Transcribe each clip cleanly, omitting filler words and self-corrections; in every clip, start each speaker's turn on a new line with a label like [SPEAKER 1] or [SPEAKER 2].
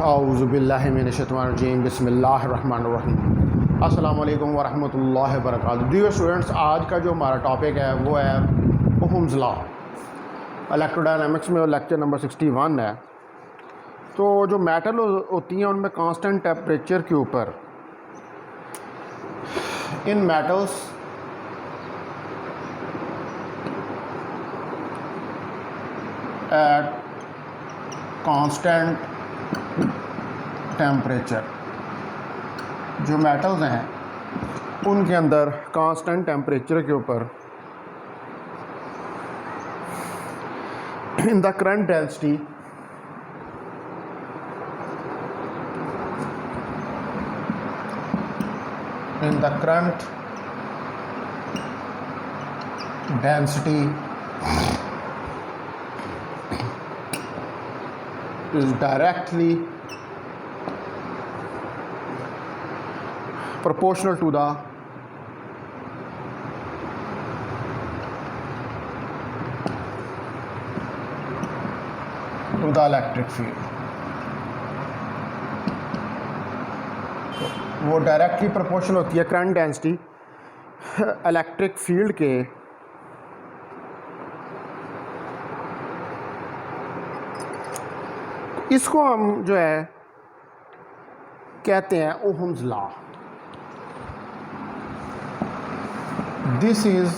[SPEAKER 1] औज़ुबिल्लाहिमिनश्शैतानिर्रजीम बिस्मिल्लाहिर्रहमानिर्रहीम अस्सलामु अलैकुम वरहमतुल्लाहि वबरकातुहू। डियर स्टूडेंट्स, आज का जो हमारा टॉपिक है वो है ओहम्स लॉ। इलेक्ट्रोडायनामिक्स में लेक्चर नंबर 61 है। तो जो मेटल होती हैं उनमें कांस्टेंट टेम्परेचर के ऊपर इन मेटल्स एट कांस्टेंट टेम्परेचर, जो मेटल्स हैं उनके अंदर कांस्टेंट टेम्परेचर के ऊपर in the current density is directly proportional to the electric field। वो डायरेक्टली प्रोपोर्शनल होती है करंट डेंसिटी इलेक्ट्रिक फील्ड के इसको हम जो है कहते हैं Ohm's law. This is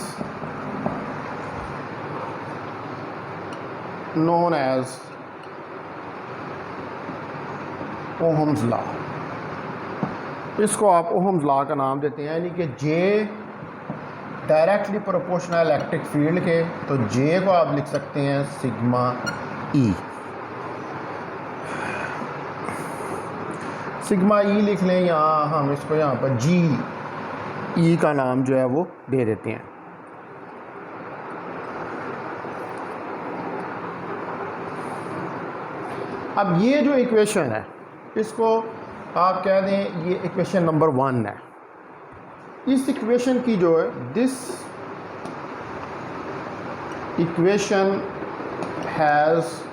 [SPEAKER 1] known as Ohm's law. इसको आप ओहम्स लॉ का नाम देते हैं, यानी कि जे डायरेक्टली प्रोपोर्शनल इलेक्ट्रिक फील्ड के, तो जे को आप लिख सकते हैं सिग्मा ई। सिग्मा ई लिख लें, यहाँ हम इसको यहाँ पर जी ई का नाम जो है वो दे देते हैं। अब ये जो इक्वेशन है इसको आप कह दें ये इक्वेशन नंबर 1 है। इस इक्वेशन की जो है this equation has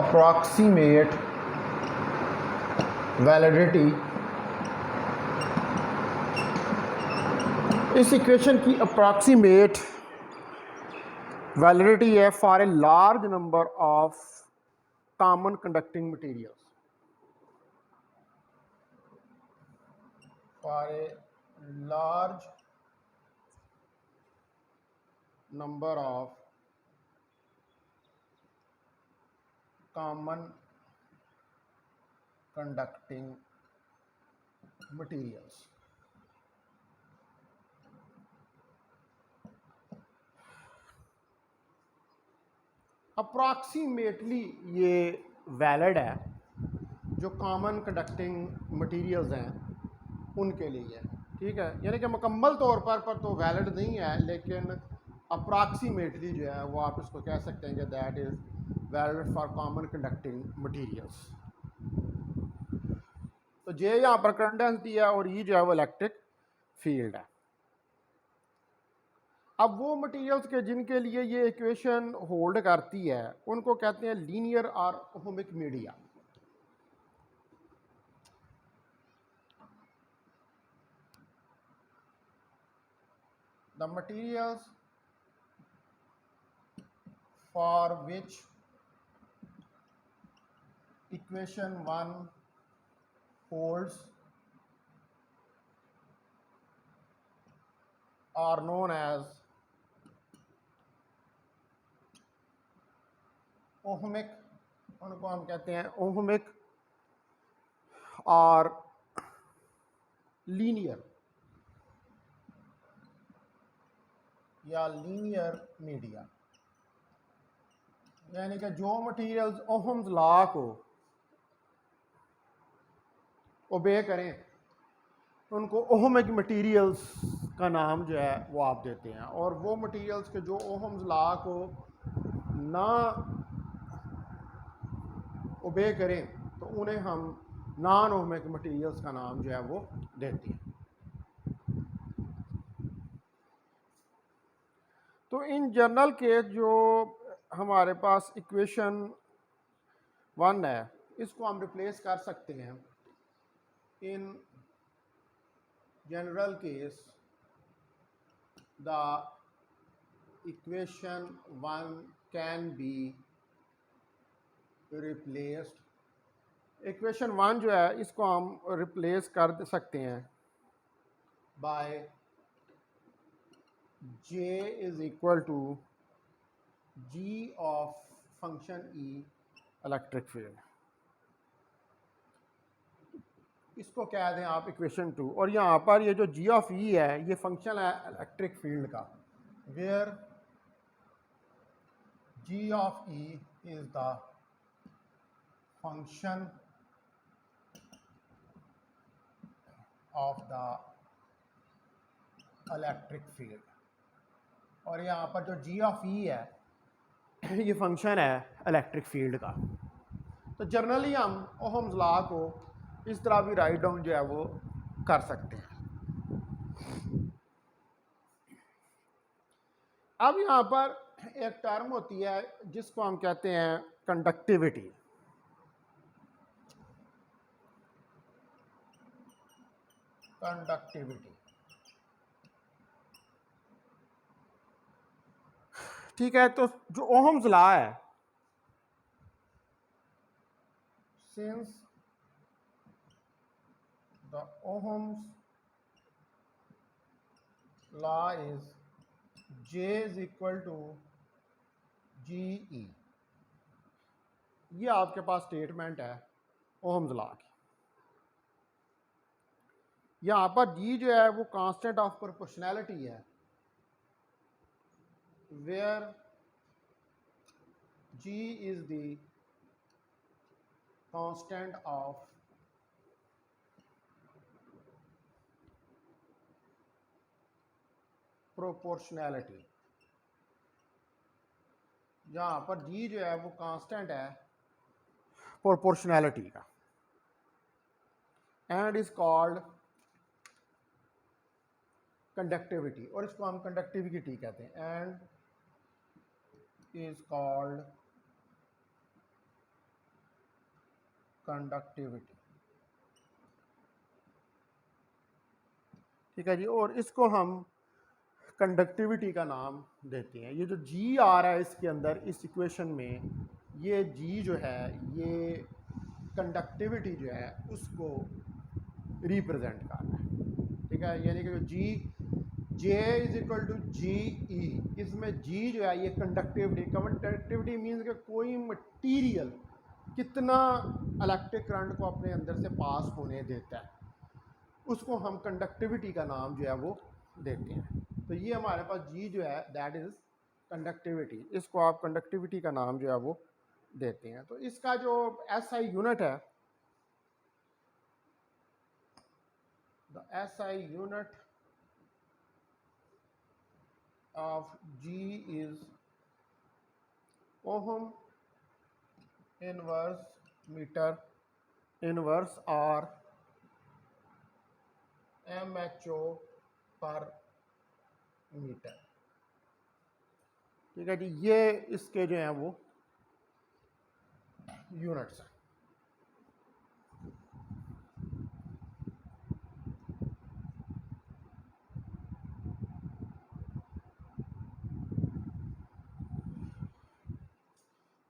[SPEAKER 1] approximate validity। इस इक्वेशन की अप्रॉक्सीमेट वैलिडिटी है for a large number of common conducting materials. For a large number of common conducting materials। Approximately ये वैलिड है जो कॉमन कंडक्टिंग मटेरियल्स हैं उनके लिए, ठीक है। यानी कि मुकम्मल तौर पर तो वैलिड नहीं है, लेकिन अप्रॉक्सीमेटली जो है वो आप इसको कह सकते हैं कि that is valid for common conducting materials. तो जे यहाँ पर करंट डेंसिटी है और ई जो है वो इलेक्ट्रिक फील्ड है। अब वो मटेरियल्स के जिनके लिए ये इक्वेशन होल्ड करती है उनको कहते हैं लीनियर और ohmic media. The materials for which equation 1 holds are known as ohmic. उनको हम कहते हैं ओहमिक और लीनियर या लीनियर मीडिया। यानी कि जो मटेरियल्स ओहम्स लॉ को ओबे करें उनको ओहमिक मटेरियल्स का नाम जो है वो आप देते हैं, और वो मटेरियल्स के जो ओहम्स लॉ को ना ओबे करें तो उन्हें हम नॉन ओहमिक मटेरियल्स का नाम जो है वो देते हैं। तो इन जनरल केस जो हमारे पास इक्वेशन 1 है, इसको हम रिप्लेस कर सकते हैं in general case the equation 1 can be replaced. Equation 1 जो है इसको हम रिप्लेस कर सकते हैं by J is equal to G of function E electric field. इसको कह दें आप इक्वेशन 2, और यहाँ पर ये जो G ऑफ E है ये फंक्शन है इलेक्ट्रिक फील्ड का, where G of E is the function of the electric field, और यहाँ पर जो G ऑफ E है ये फंक्शन है इलेक्ट्रिक फील्ड का। तो जनरली हम ओहम्स लॉ को इस तरह भी राइट डाउन जो है वो कर सकते हैं। अब यहाँ पर एक टर्म होती है जिसको हम कहते हैं कंडक्टिविटी। कंडक्टिविटी, ठीक है। तो जो ओहम्स लॉ है, since the Ohm's law is J is equal to GE, ये आपके पास स्टेटमेंट है ओहम्स लॉ की। यहाँ पर G जो है वो कांस्टेंट ऑफ प्रोपोर्शनैलिटी है, where G is the constant of proportionality। यहाँ पर G जो है वो कांस्टेंट है प्रोपोर्शनैलिटी का, एंड इज कॉल्ड कंडक्टिविटी, और इसको हम कंडक्टिविटी कहते हैं, एंड इज कॉल्ड कंडक्टिविटी। ठीक है जी, और इसको हम कंडक्टिविटी का नाम देते हैं। ये जो G आ रहा है इसके अंदर इस इक्वेशन में, ये G जो है ये कंडक्टिविटी जो है उसको रिप्रेजेंट कर रहा है। ठीक है, यानी कि जो J is equal to GE, इसमें G जो है ये कंडक्टिविटी मीन्स कि कोई मटीरियल कितना इलेक्ट्रिक करंट को अपने अंदर से पास होने देता है, उसको हम कंडक्टिविटी का नाम जो है वो देते हैं। तो ये हमारे पास G जो है दैट इज कंडक्टिविटी, इसको आप कंडक्टिविटी का नाम जो है वो देते हैं। तो इसका जो SI यूनिट है, the SI unit of G is ohm inverse metre inverse, और MHO पर मीटर। ठीक है जी, ये इसके जो हैं वो यूनिट्स हैं।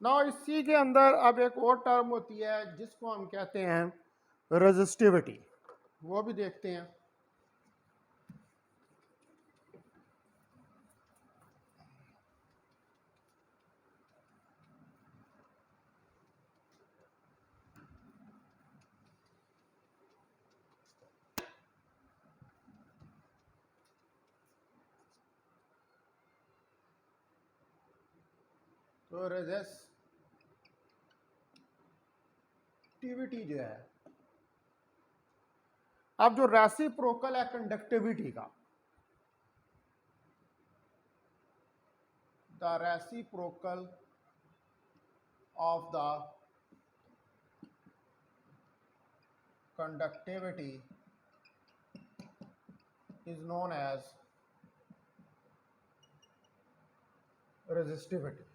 [SPEAKER 1] ना इसी के अंदर अब एक और टर्म होती है जिसको हम कहते हैं रेजिस्टिविटी, वो भी देखते हैं। तो रेजिस्टिविटी जो है, अब जो रेसिप्रोकल है कंडक्टिविटी का, the reciprocal of the conductivity is known as resistivity.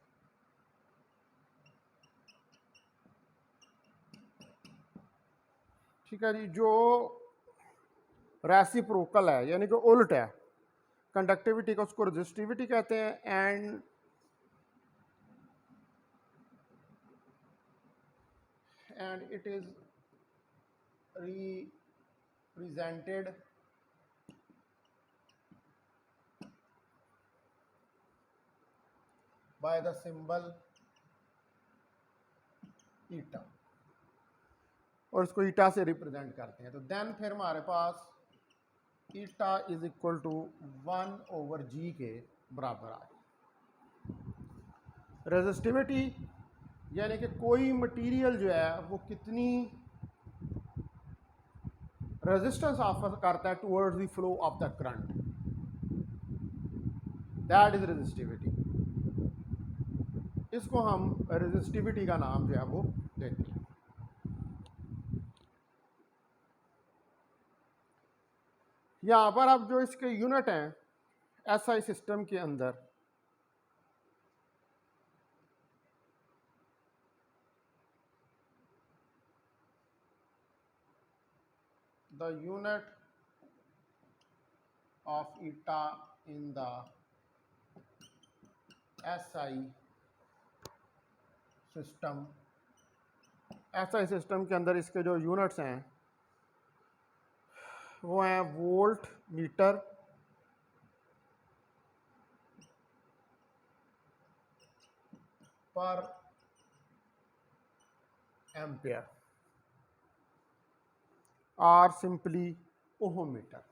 [SPEAKER 1] ठीक है जी। जो रेसिप्रोकल है यानी कि उल्ट है कंडक्टिविटी का, उसको रेजिस्टिविटी कहते हैं। And it is represented by the symbol ईटा, और इसको ईटा से रिप्रेजेंट करते हैं। तो देन फिर हमारे पास eta is equal to 1/g के बराबर आए। रेजिस्टिविटी यानी कि कोई मटेरियल जो है वो कितनी रेजिस्टेंस ऑफर करता है towards the flow of the current, that is resistivity. इसको हम रेजिस्टिविटी का नाम जो है वो देते हैं। यहां पर अब जो इसके यूनिट हैं एसआई सिस्टम के अंदर, the unit of eta in the SI system, SI system के अंदर इसके जो यूनिट्स हैं वो हैं वोल्ट मीटर पर एम्पियर और simply ohm metre.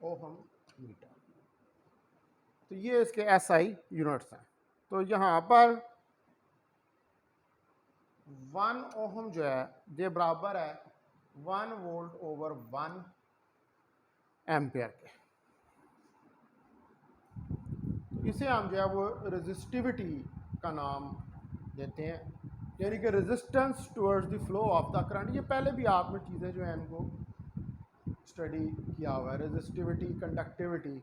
[SPEAKER 1] Ohm metre, तो ये इसके एसआई यूनिट्स हैं। तो यहाँ पर 1 ओहम जो है ये बराबर है 1 वोल्ट ओवर 1 एम्पियर के। इसे हम जो है वो रेजिस्टिविटी का नाम देते हैं, यानी कि resistance towards the flow of the current. ये पहले भी आपने चीज़ें जो है इनको स्टडी किया हुआ है, रेजिस्टिविटी, कंडक्टिविटी।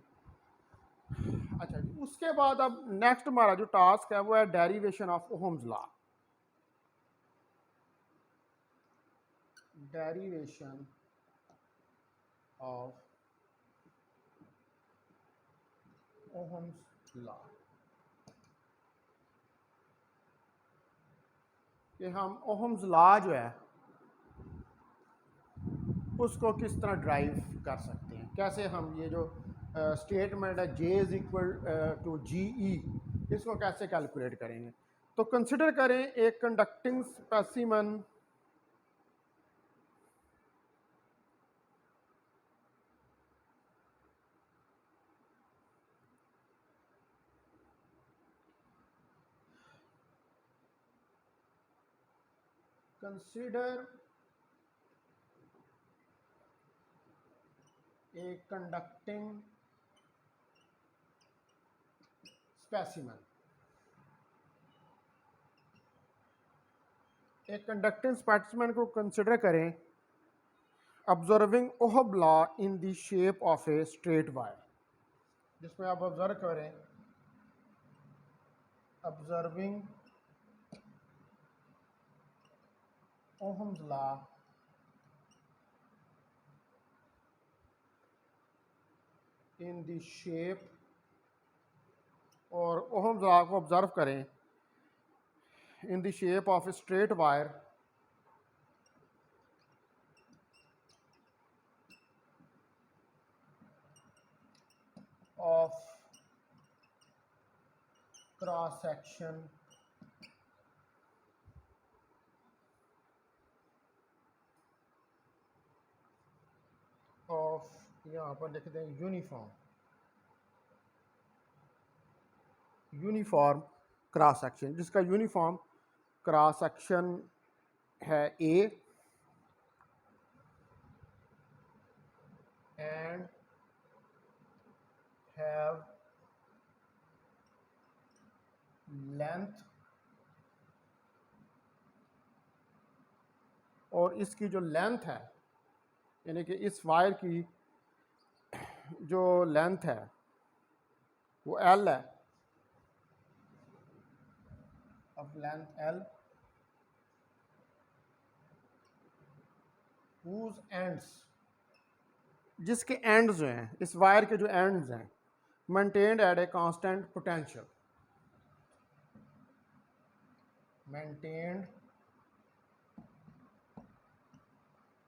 [SPEAKER 1] अच्छा जी, उसके बाद अब नेक्स्ट हमारा जो टास्क है वो है derivation of Ohm's law. Derivation of Ohm's law, कि हम ओहम्स लॉ जो है उसको किस तरह ड्राइव कर सकते हैं, कैसे हम ये जो स्टेटमेंट है J is equal to GE, इसको कैसे कैलकुलेट करेंगे। तो कंसिडर करें एक conducting specimen consider a conducting specimen, एक कंडक्टिंग स्पेसिमेन को कंसिडर करें observing Ohm law in the shape of a straight wire, जिसमें आप ऑब्जर्व करें observing Ohm's law in the shape, और ओहम्स लॉ को ऑब्जर्व करें in the shape of a straight wire of cross section of, यहाँ पर लिखते हैं यूनिफॉर्म क्रॉस सेक्शन, जिसका यूनिफॉर्म क्रॉस सेक्शन है A and have length, और इसकी जो लेंथ है यानी कि इस वायर की जो लेंथ है वो एल है, of length L, whose ends, जिसके एंड्स जो हैं, इस वायर के जो एंड्स हैं, maintained eight a constant potential, maintained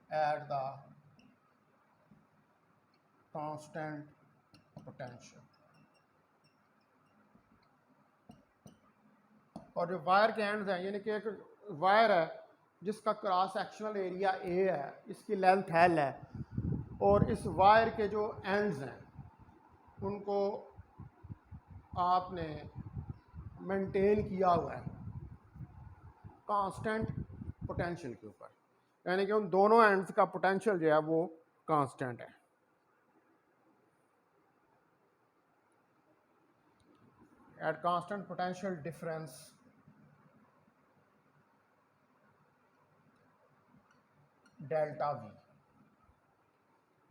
[SPEAKER 1] at the constant potential. और जो वायर के एंड्स हैं, यानी कि एक वायर है जिसका क्रॉस सेक्शनल एरिया ए है, इसकी लेंथ एल है, और इस वायर के जो एंड्स हैं उनको आपने मेंटेन किया हुआ है कांस्टेंट पोटेंशियल के ऊपर, यानी कि उन दोनों एंड्स का पोटेंशियल जो है वो कांस्टेंट है। At constant potential difference delta we,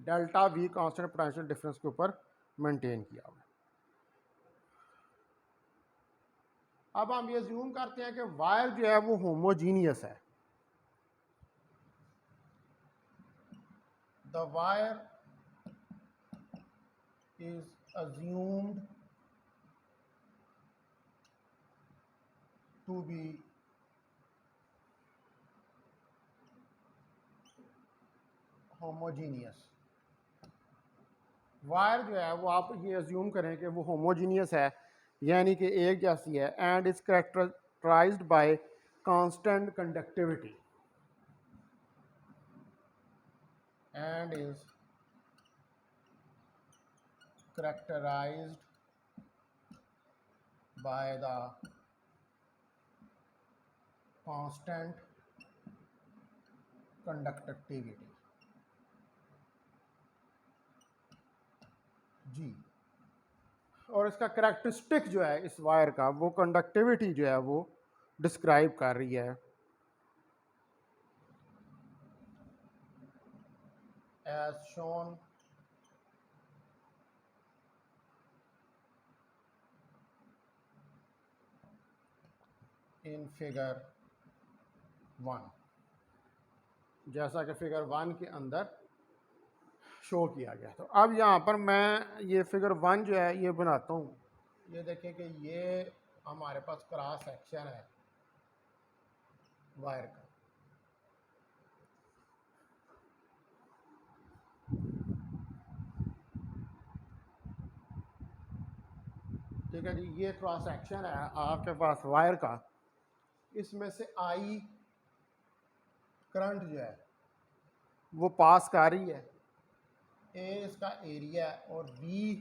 [SPEAKER 1] delta V constant potential difference के ऊपर मेंटेन किया हुआ है। अब हम ये ज्यूम करते हैं कि वायर जो है वो होमोजीनियस है। The wire is assumed to be homogeneous. Wire जो है वो आप ये अज्यूम करें कि वो होमोजीनियस है, यानी कि एक जैसी है, and is characterized by constant conductivity, and is characterized by the constant conductivity G. और इसका करेक्टरिस्टिक जो है इस वायर का, वो कंडक्टिविटी जो है वो डिस्क्राइब कर रही है एज शोन इन फिगर 1, जैसा कि फिगर 1 के अंदर शो किया गया। तो अब यहाँ पर मैं ये फिगर 1 जो है ये बनाता हूँ। ये देखें कि ये हमारे पास क्रॉस सेक्शन है वायर का, ठीक है जी। ये क्रॉस सेक्शन है आपके पास वायर का, इसमें से आई करंट जो है वो पास कर रही है, ए इसका एरिया है, और बी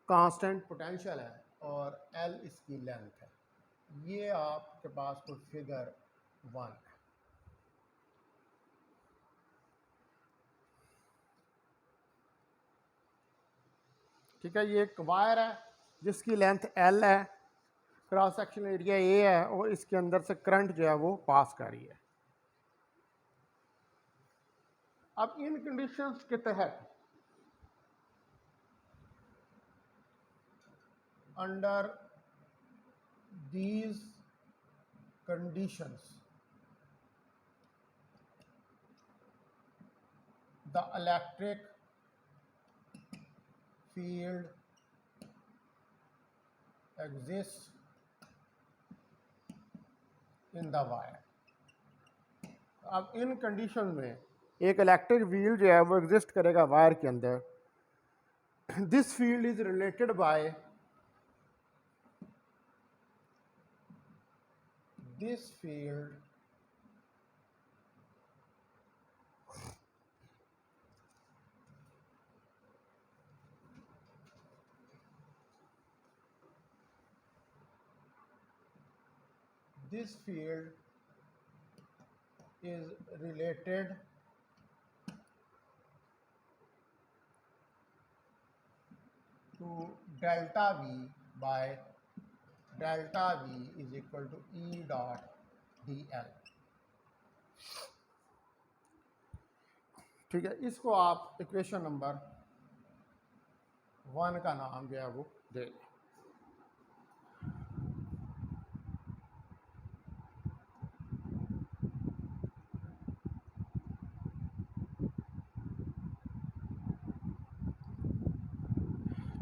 [SPEAKER 1] कांस्टेंट पोटेंशियल है, और एल इसकी लेंथ है। ये आपके पास कोई फिगर 1 है। ठीक है, ये एक वायर है जिसकी लेंथ एल है, क्रॉस सेक्शन एरिया ए है, और इसके अंदर से करंट जो है वो पास कर रही है। अब इन कंडीशंस के तहत under these conditions the electric field exists in the wire। अब इन कंडीशन में एक इलेक्ट्रिक फील्ड जो है वो एग्जिस्ट करेगा वायर के अंदर। This field is related by this field is related to delta V by delta V is equal to E dot dl। ठीक है, इसको आप इक्वेशन नंबर 1 का नाम जो है वो दे दें।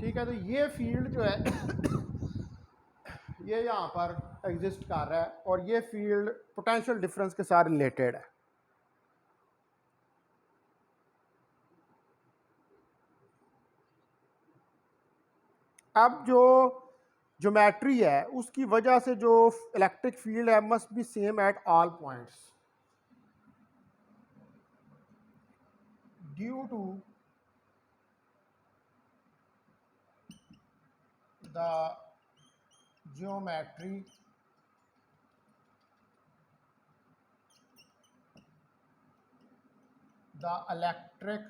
[SPEAKER 1] ठीक है, तो ये फील्ड जो है ये यहाँ पर एग्जिस्ट कर रहा है और ये फील्ड पोटेंशियल डिफरेंस के साथ रिलेटेड है। अब जो ज्योमेट्री है उसकी वजह से जो इलेक्ट्रिक फील्ड है must be same at all points due to the geometry the electric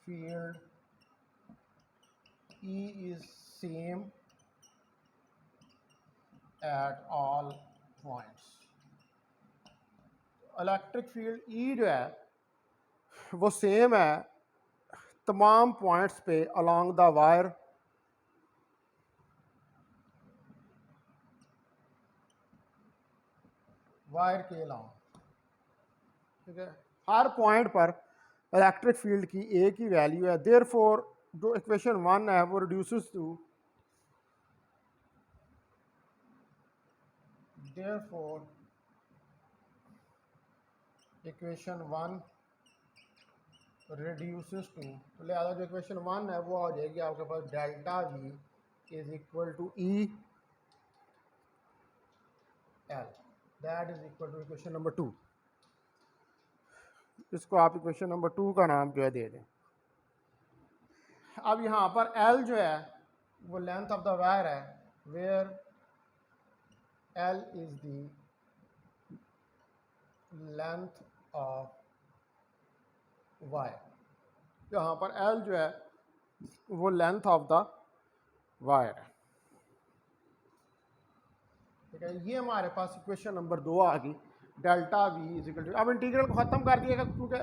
[SPEAKER 1] field E is same at all points। Electric field E जो है वो सेम है तमाम पॉइंट्स पे अलोंग द वायर के अलोंग। ठीक है, हर पॉइंट पर इलेक्ट्रिक फील्ड की एक ही वैल्यू है। देयरफॉर जो इक्वेशन 1 है वो reduces to therefore equation 1 reduces to, तो लिहाजा जो इक्वेशन 1 है वो आ जाएगी आपके पास delta V is equal to E L, that is equal to equation number 2। इसको आप इक्वेशन नंबर 2 का नाम जो है दे दें। अब यहाँ पर एल जो है वो लेंथ ऑफ द वायर है, where L is the length of wire. यहाँ पर एल जो है वो लेंथ ऑफ द वायर है। ठीक है, ये हमारे पास इक्वेशन नंबर 2 आ गई, delta V is equal to. अब इंटीग्रल को ख़त्म कर दिएगा क्योंकि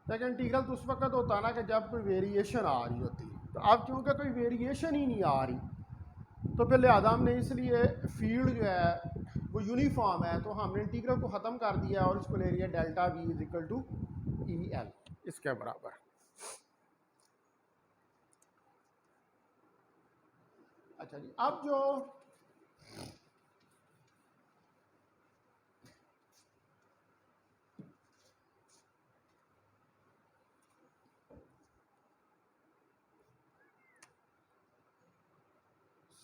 [SPEAKER 1] लेकिन इंटीग्रल तो उस वक्त होता है ना कि जब कोई वेरिएशन आ रही होती है, तो अब क्योंकि कोई वेरिएशन ही नहीं आ रही तो फिर लिहाजा हमने इसलिए फील्ड जो है वो यूनिफॉर्म है, तो हमने इंटीग्रल को ख़त्म कर दिया और इसको ले लिया delta V is equal to E L, इसके बराबर। अच्छा जी, अब जो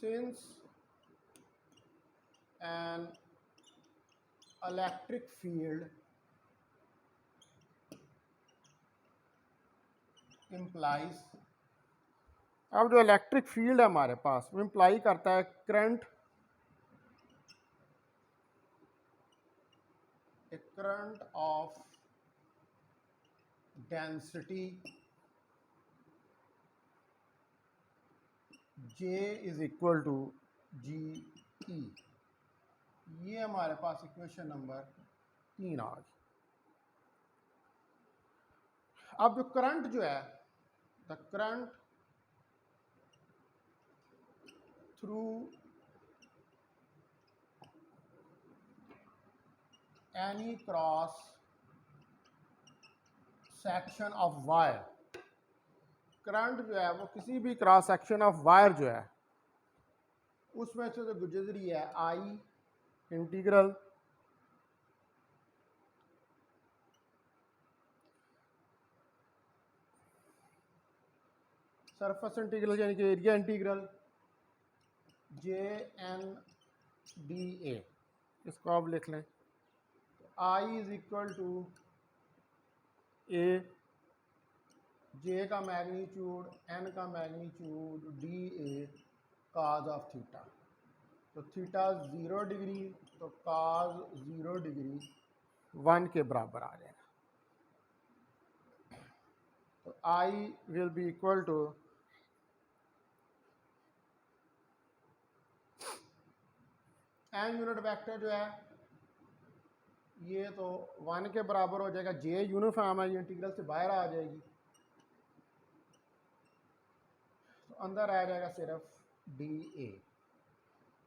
[SPEAKER 1] since an electric field implies, अब जो इलेक्ट्रिक फील्ड है हमारे पास वो इम्प्लाई करता है current of density J is equal to G E. ये हमारे पास इक्वेशन नंबर 3 आ गई। अब जो करंट जो है, the current through any cross section of wire, current जो है वो किसी भी क्रॉस सेक्शन ऑफ वायर जो है उसमें से जो गुजरी है आई इंटीग्रल सरफेस इंटीग्रल यानी कि area integral J N D A, इसको आप लिख लें। I is equal to A, J का मैग्नीट्यूड, एन का magnitude, D A cos of theta. तो थीटा 0 डिग्री तो काज 0 डिग्री 1 के बराबर आ जाएगा। तो I will be equal to N unit vector जो है ये तो 1 के बराबर हो जाएगा, जे यूनिफॉर्म है, ये इंटीग्रल से बाहर आ जाएगी, तो अंदर आ जाएगा सिर्फ डी ए,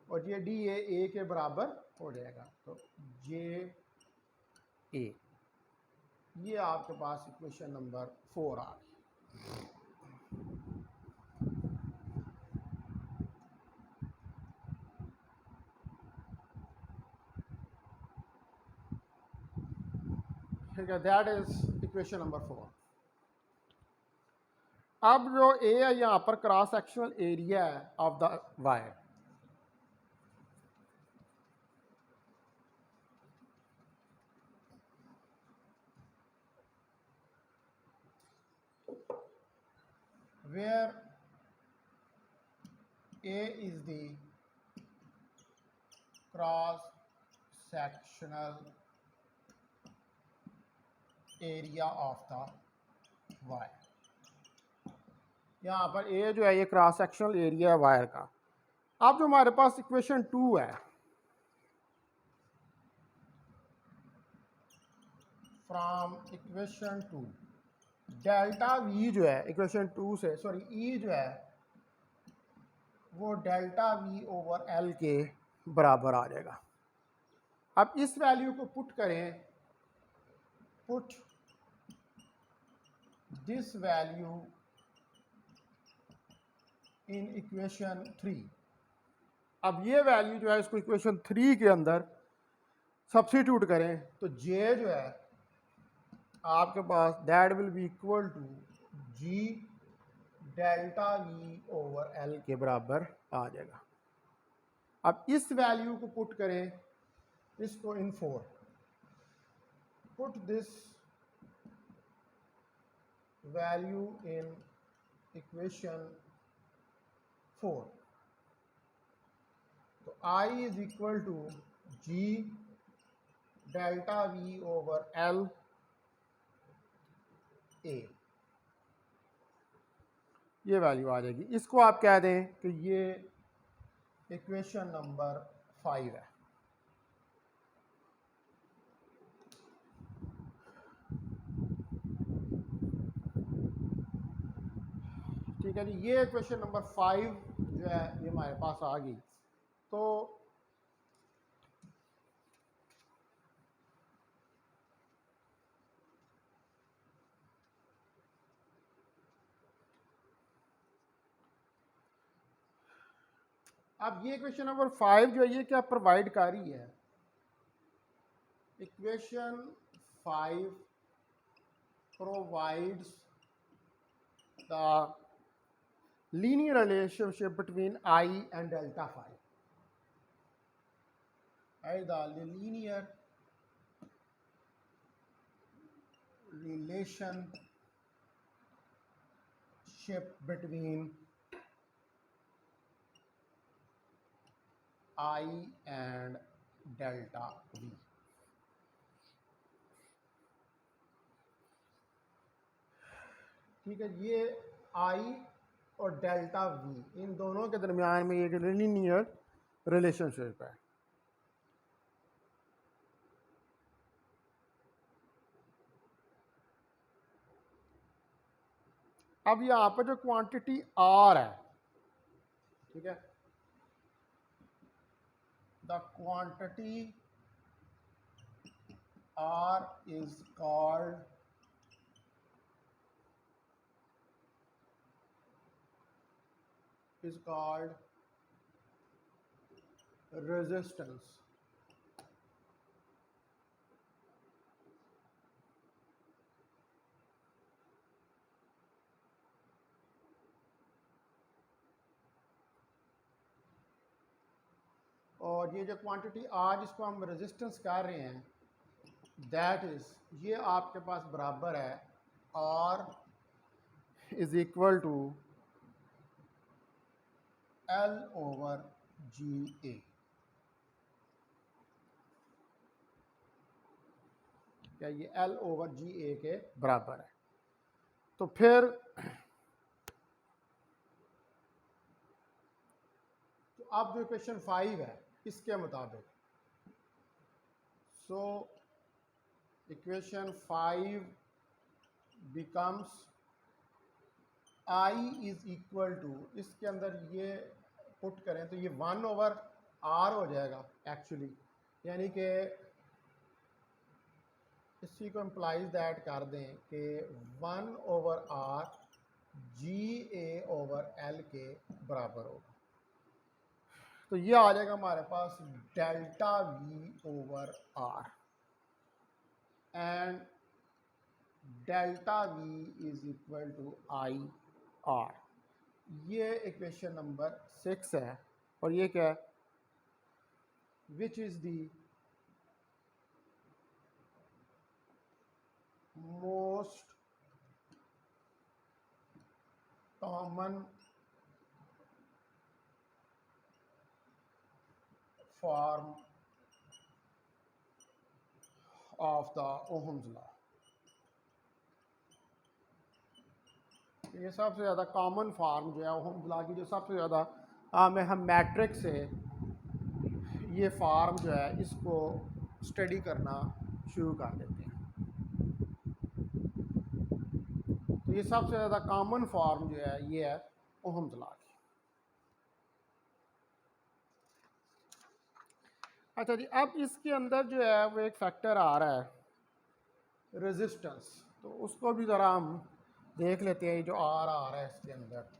[SPEAKER 1] और ये डी ए के बराबर हो जाएगा, तो जे ए। ये आपके पास इक्वेशन नंबर 4 आ गई। ठीक है, दैट इज इक्वेशन नंबर 4। अब जो ए है यहाँ पर क्रॉस सेक्शनल एरिया है of the wire, where A is the cross sectional area of the wire। यहाँ पर A जो है ये क्रॉस सेक्शनल एरिया है वायर का। अब जो हमारे पास इक्वेशन 2 है, फ्रॉम इक्वेशन 2 डेल्टा वी जो है इक्वेशन 2 से, सॉरी ई जो है वो डेल्टा वी ओवर एल के बराबर आ जाएगा। अब इस वैल्यू को पुट करें, put this value in equation 3। अब ये वैल्यू जो है इसको इक्वेशन 3 के अंदर सब्स्टिट्यूट करें तो जे जो है आपके पास that will be equal to G delta V over L के बराबर आ जाएगा। अब इस वैल्यू को पुट करें इसको in 4, put this value in equation 4, तो I is equal to G delta V over L A, ये वैल्यू आ जाएगी। इसको आप कह दें कि ये इक्वेशन नंबर 5 है। ठीक है जी, ये इक्वेशन नंबर 5 जो है ये हमारे पास आ गई। तो अब ये इक्वेशन नंबर 5 जो है ये क्या प्रोवाइड कर रही है, equation 5 provides the linear relationship between I and delta phi, the linear relationship between I and delta V। ठीक है, ये I और डेल्टा V इन दोनों के दरमियान में एक लीनियर रिलेशनशिप है। अब यहाँ पर जो क्वांटिटी R है, ठीक है, the quantity R is called resistance। और ये जो क्वांटिटी R जिसको हम रेजिस्टेंस कर रहे हैं, दैट इज ये आपके पास बराबर है R is equal to L over G A. क्या ये L ओवर जी ए के बराबर है। तो फिर तो अब जो इक्वेशन 5 है इसके मुताबिक, so equation 5 becomes I is equal to, इसके अंदर ये पुट करें तो ये 1 ओवर R हो जाएगा एक्चुअली, यानी कि इसी को इम्प्लाइज दैट कर दें कि 1/r GA/L के बराबर होगा। तो ये आ जाएगा हमारे पास delta V/R and delta V is equal to IR। ये इक्वेशन नंबर 6 है। और ये क्या है? Which is the most common form of the Ohm's law. ये सबसे ज़्यादा कॉमन फॉर्म जो है ओहम्स लॉ की, जो सबसे ज़्यादा हम मैट्रिक्स से ये फॉर्म जो है इसको स्टडी करना शुरू कर देते हैं। तो ये सबसे ज़्यादा कॉमन फॉर्म जो है ये है ओहम्स लॉ की। अच्छा जी, अब इसके अंदर जो है वो एक फैक्टर आ रहा है रेजिस्टेंस, तो उसको भी ज़रा हम देख लेते हैं जो आ रहा है इसके अंदर।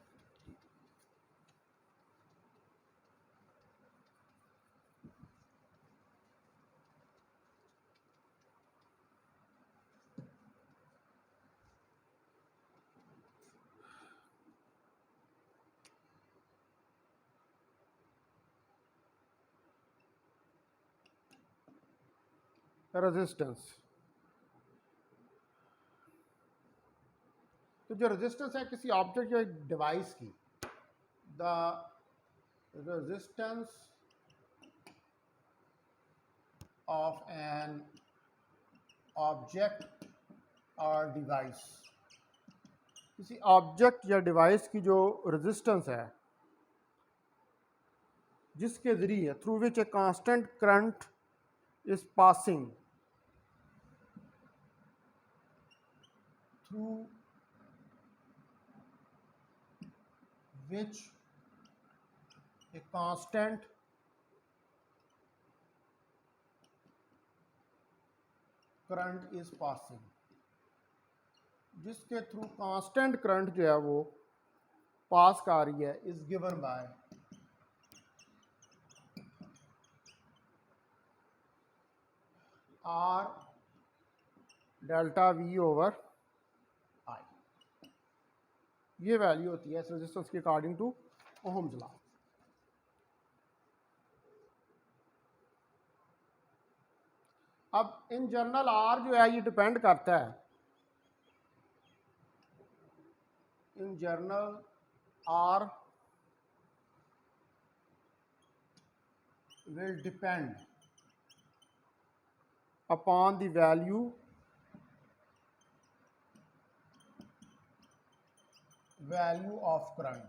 [SPEAKER 1] रेजिस्टेंस, तो जो रेजिस्टेंस है किसी ऑब्जेक्ट या डिवाइस की, the resistance of an object और डिवाइस, किसी ऑब्जेक्ट या डिवाइस की जो रेजिस्टेंस है जिसके ज़रिए through which a constant current is passing through which a constant current is passing, जिसके थ्रू कांस्टेंट करंट जो है वो पास कर रही है, is given by R delta V/I। ये वैल्यू होती है इस रेजिस्टेंस के अकॉर्डिंग टू ओहम्स लॉ। अब इन जनरल R जो है ये डिपेंड करता है, in general R will depend upon the value of current.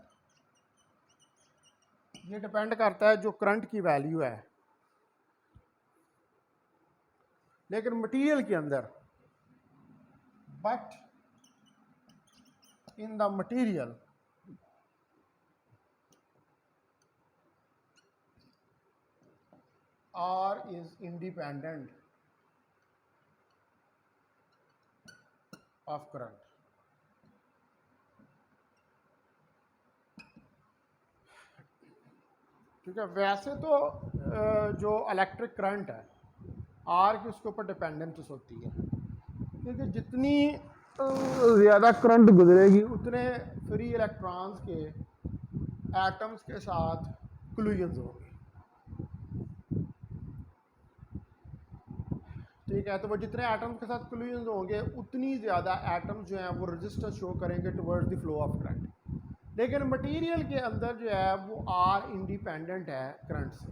[SPEAKER 1] ये डिपेंड करता है जो करंट की वैल्यू है। लेकिन मटेरियल के अंदर, but in the material R is independent of current। ठीक है, वैसे तो जो इलेक्ट्रिक करंट है आर की उसके ऊपर डिपेंडेंस होती है, क्योंकि जितनी ज़्यादा करंट गुजरेगी उतने फ्री इलेक्ट्रॉन्स के एटम्स के साथ कोलिजन्स होंगे। ठीक है, तो वो जितने एटम्स के साथ कोलिजन्स होंगे उतनी ज़्यादा एटम्स जो हैं वो रेजिस्टेंस शो करेंगे towards the flow of current. लेकिन मटेरियल के अंदर जो है वो आर इंडिपेंडेंट है करंट से।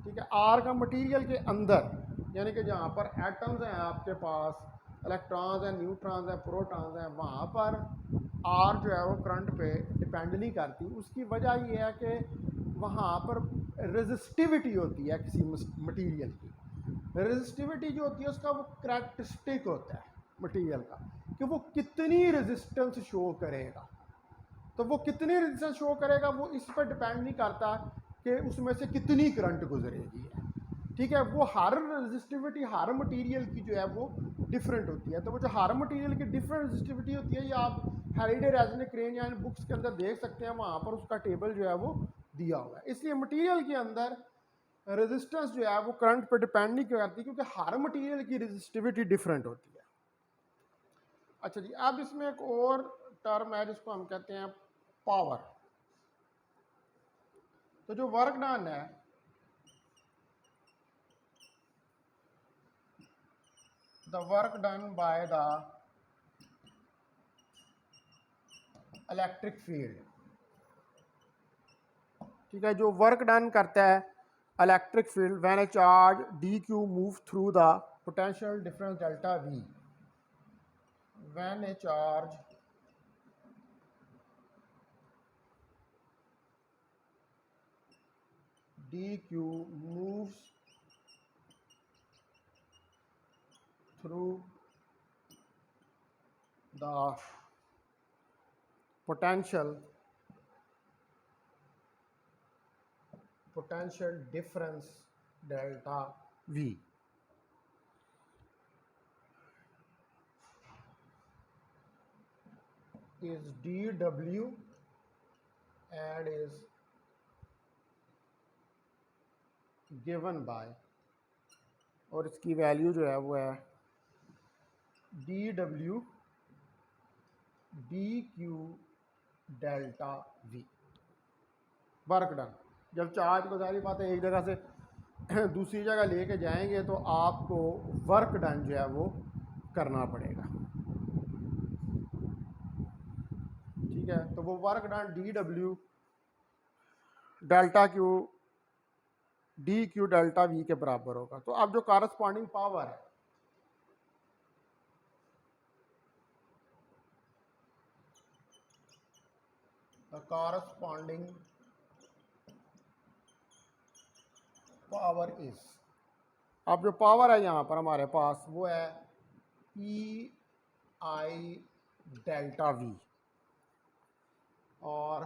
[SPEAKER 1] ठीक है, आर का मटेरियल के अंदर, यानी कि जहाँ पर एटम्स हैं आपके पास, इलेक्ट्रॉन्स हैं, न्यूट्रॉन्स हैं, प्रोटॉन्स हैं, वहाँ पर आर जो है वो करंट पे डिपेंड नहीं करती। उसकी वजह ये है कि वहाँ पर रेजिस्टिविटी होती है किसी मटेरियल की। रेजिस्टिविटी जो होती है उसका वो करैक्टरिस्टिक होता है मटेरियल का, कि वो कितनी रेजिस्टेंस शो करेगा। तो वो कितनी रेजिस्टेंस शो करेगा वो इस पर डिपेंड नहीं करता कि उसमें से कितनी करंट गुजरेगी है। ठीक है, वो हर रेजिस्टिविटी हर मटेरियल की जो है वो डिफरेंट होती है। तो वो जो हार्म मटेरियल की डिफरेंट रेजिस्टिविटी होती है, ये आप हैरिडे रेजोनेंस क्रेन या बुक्स के अंदर देख सकते हैं, वहाँ पर उसका टेबल जो है वो दिया हुआ है। इसलिए मटेरियल के अंदर रेजिस्टेंस जो है वो करंट पर डिपेंड नहीं करती, क्योंकि हर मटेरियल की रेजिस्टिविटी डिफरेंट होती है। अच्छा जी, अब इसमें एक और टर्म है जिसको हम कहते हैं पावर। तो जो वर्क डन है, the work done by the electric field, ठीक है, जो वर्क डन करता है electric field when A charge D Q move through the potential difference delta we, when A charge dq moves through the potential difference delta v is dw and is given by, और इसकी value जो है वो है dw dq delta v, work done. जब charge को सारी बातें एक जगह से दूसरी जगह लेके जाएंगे तो आपको वर्क डन जो है वो करना पड़ेगा, ठीक है। तो वो work done D W delta Q D Q delta we के बराबर होगा। तो अब जो कॉरस्पॉन्डिंग पावर है, कॉरस्पॉन्डिंग पावर इज, अब जो पावर है यहाँ पर हमारे पास वो है पी आई डेल्टा वी, और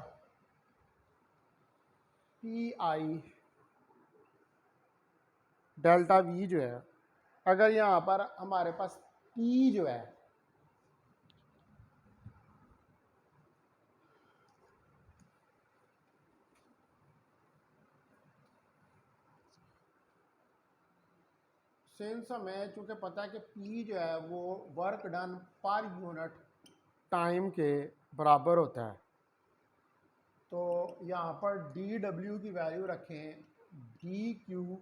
[SPEAKER 1] पी आई डेल्टा वी जो है, अगर यहाँ पर हमारे पास पी जो है सिंस हमें चूँकि पता है कि पी जो है वो work done per unit time के बराबर होता है, तो यहाँ पर डी डब्ल्यू की वैल्यू रखें D Q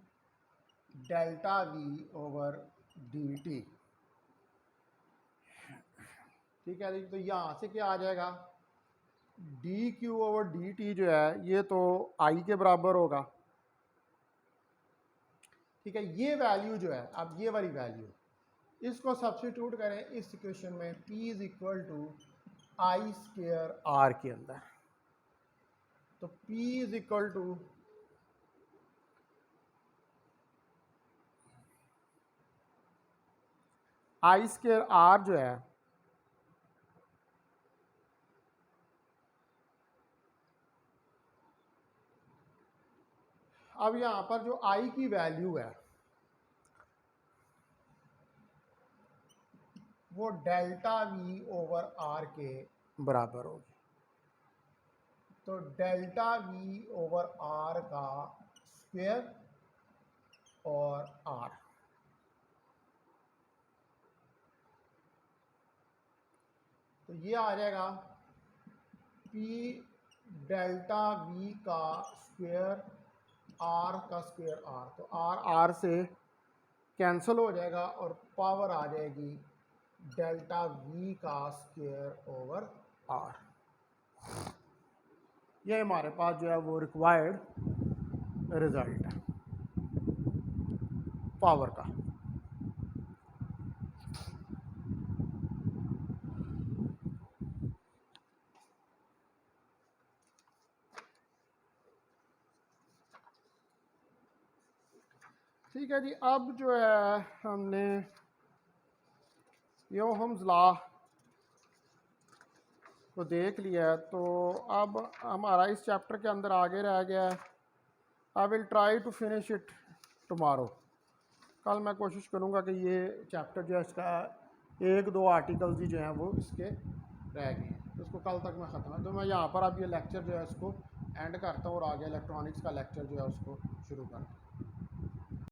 [SPEAKER 1] delta V over D T, ठीक है। तो यहाँ से क्या आ जाएगा, D Q over D T जो है ये तो आई के बराबर होगा, ठीक है। ये वैल्यू जो है, अब ये वाली वैल्यू इसको सब्स्टिट्यूट करें इस इक्वेशन में, P is equal to I square R के अंदर। तो P is equal to I square R जो है अब यहाँ पर जो आई की वैल्यू है वो डेल्टा वी ओवर आर के बराबर होगी। तो डेल्टा वी ओवर आर का स्क्वायर और आर, तो ये आ जाएगा पी डेल्टा वी का स्क्वायर आर का स्क्वायर आर, तो आर आर से कैंसिल हो जाएगा और पावर आ जाएगी डेल्टा वी का स्क्वायर ओवर आर। ये हमारे पास जो है वो रिक्वायर्ड रिजल्ट है पावर का। ठीक है जी, अब जो है हमने ओहम्स लॉ को देख लिया है, तो अब हमारा इस चैप्टर के अंदर आगे रह गया है। I will try to finish it tomorrow, कल मैं कोशिश करूँगा कि ये चैप्टर जो है इसका एक दो आर्टिकल्स ही जो हैं वो इसके रह गए हैं, तो इसको कल तक मैं ख़त्म, तो मैं यहाँ पर अब ये लेक्चर जो है इसको एंड करता हूँ और आगे इलेक्ट्रॉनिक्स का लेक्चर जो है उसको शुरू करता हूँ।